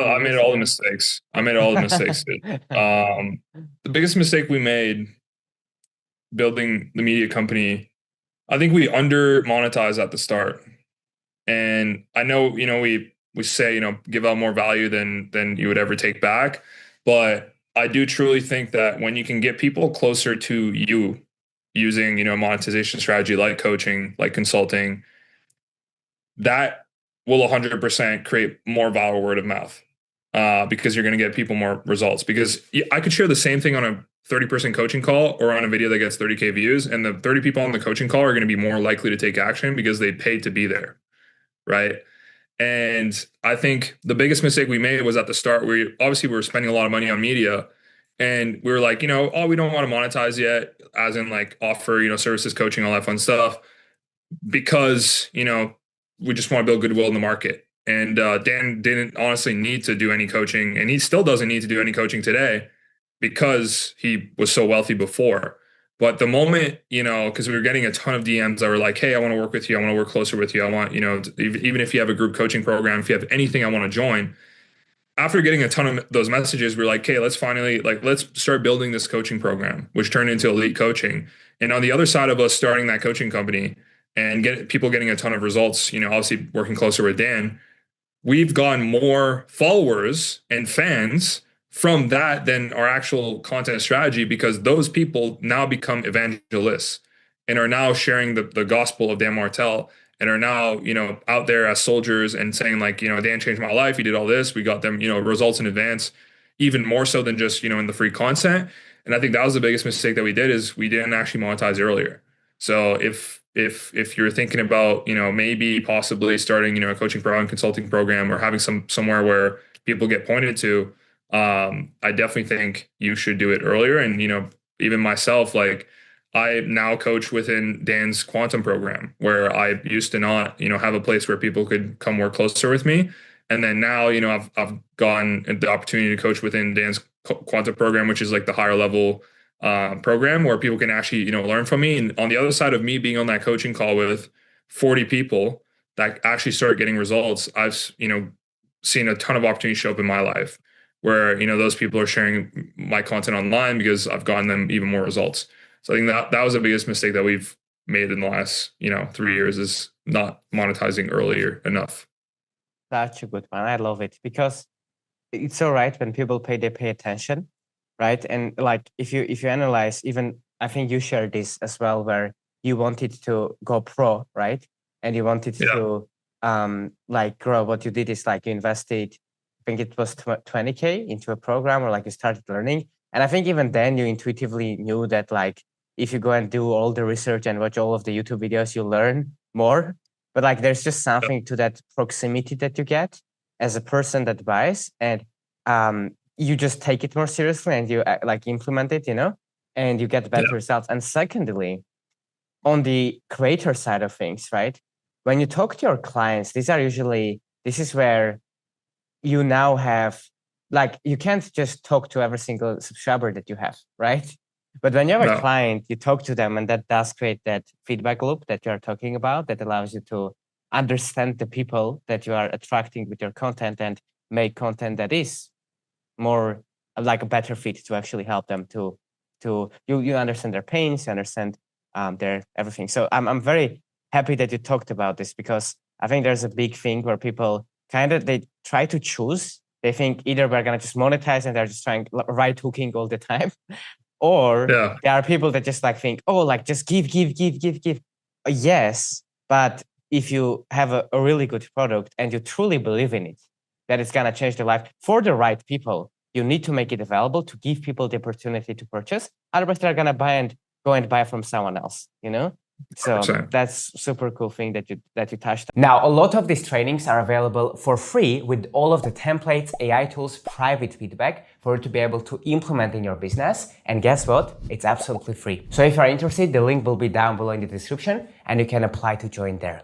I made all the University. mistakes. I made all the mistakes, dude. The biggest mistake we made building the media company, I think we under monetized at the start. And I know, we say, give out more value than you would ever take back. But I do truly think that when you can get people closer to you using, monetization strategy like coaching, like consulting, that will 100% create more viral word of mouth, because you're going to get people more results. Because I could share the same thing on a 30-person coaching call or on a video that gets 30K views, and the 30 people on the coaching call are going to be more likely to take action because they paid to be there, right? And I think the biggest mistake we made was at the start. We were spending a lot of money on media, and we were like, oh, we don't want to monetize yet, as in like offer, services, coaching, all that fun stuff, because we just want to build goodwill in the market. And Dan didn't honestly need to do any coaching, and he still doesn't need to do any coaching today because he was so wealthy before. But the moment, because we were getting a ton of DMs that were like, hey, I want to work with you. I want to work closer with you. I want, even if you have a group coaching program, if you have anything, I want to join. After getting a ton of those messages, we're like, hey, let's start building this coaching program, which turned into elite coaching. And on the other side of us starting that coaching company and get people getting a ton of results, obviously working closer with Dan, we've gotten more followers and fans from that than our actual content strategy, because those people now become evangelists and are now sharing the gospel of Dan Martell, and are now, out there as soldiers and saying like, Dan changed my life. He did all this. We got them, results in advance, even more so than just, in the free content. And I think that was the biggest mistake that we did, is we didn't actually monetize earlier. So if you're thinking about, maybe possibly starting, a coaching program, consulting program, or having somewhere where people get pointed to, I definitely think you should do it earlier. And, even myself, like, I now coach within Dan's quantum program, where I used to not, have a place where people could come work closer with me. And then now, I've gotten the opportunity to coach within Dan's quantum program, which is like the higher level program where people can actually, learn from me. And on the other side of me being on that coaching call with 40 people that actually start getting results, I've, seen a ton of opportunities show up in my life where, those people are sharing my content online because I've gotten them even more results. So I think that was the biggest mistake that we've made in the last, 3 years, is not monetizing earlier enough. Such a good one. I love it because it's all right when people they pay attention, right? And like if you analyze, even I think you shared this as well, where you wanted to go pro, right? And you wanted Yeah. to like grow. What you did is like you invested, I think it was 20K into a program, or like you started learning. And I think even then you intuitively knew that like if you go and do all the research and watch all of the YouTube videos, you learn more. But like there's just something to that proximity that you get as a person that buys, and you just take it more seriously and you like implement it, and you get better Yeah. results. And secondly, on the creator side of things, right? When you talk to your clients, this is where you now have, like, you can't just talk to every single subscriber that you have, right? But when you have a No. client, you talk to them, and that does create that feedback loop that you're talking about, that allows you to understand the people that you are attracting with your content and make content that is more like a better fit to actually help them to you understand their pains, you understand their everything. So I'm very happy that you talked about this, because I think there's a big thing where people they try to choose. They think either we're gonna just monetize and they're just trying right hooking all the time, or Yeah. there are people that just like think, oh, like just give, give, give, give, give. Yes, but if you have a really good product and you truly believe in it, that it's gonna change their life for the right people, you need to make it available to give people the opportunity to purchase. Otherwise, they're gonna go and buy from someone else, So 100%. that's super cool thing that you touched. Now, a lot of these trainings are available for free with all of the templates, AI tools, private feedback for you to be able to implement in your business. And guess what? It's absolutely free. So if you're interested, the link will be down below in the description and you can apply to join there.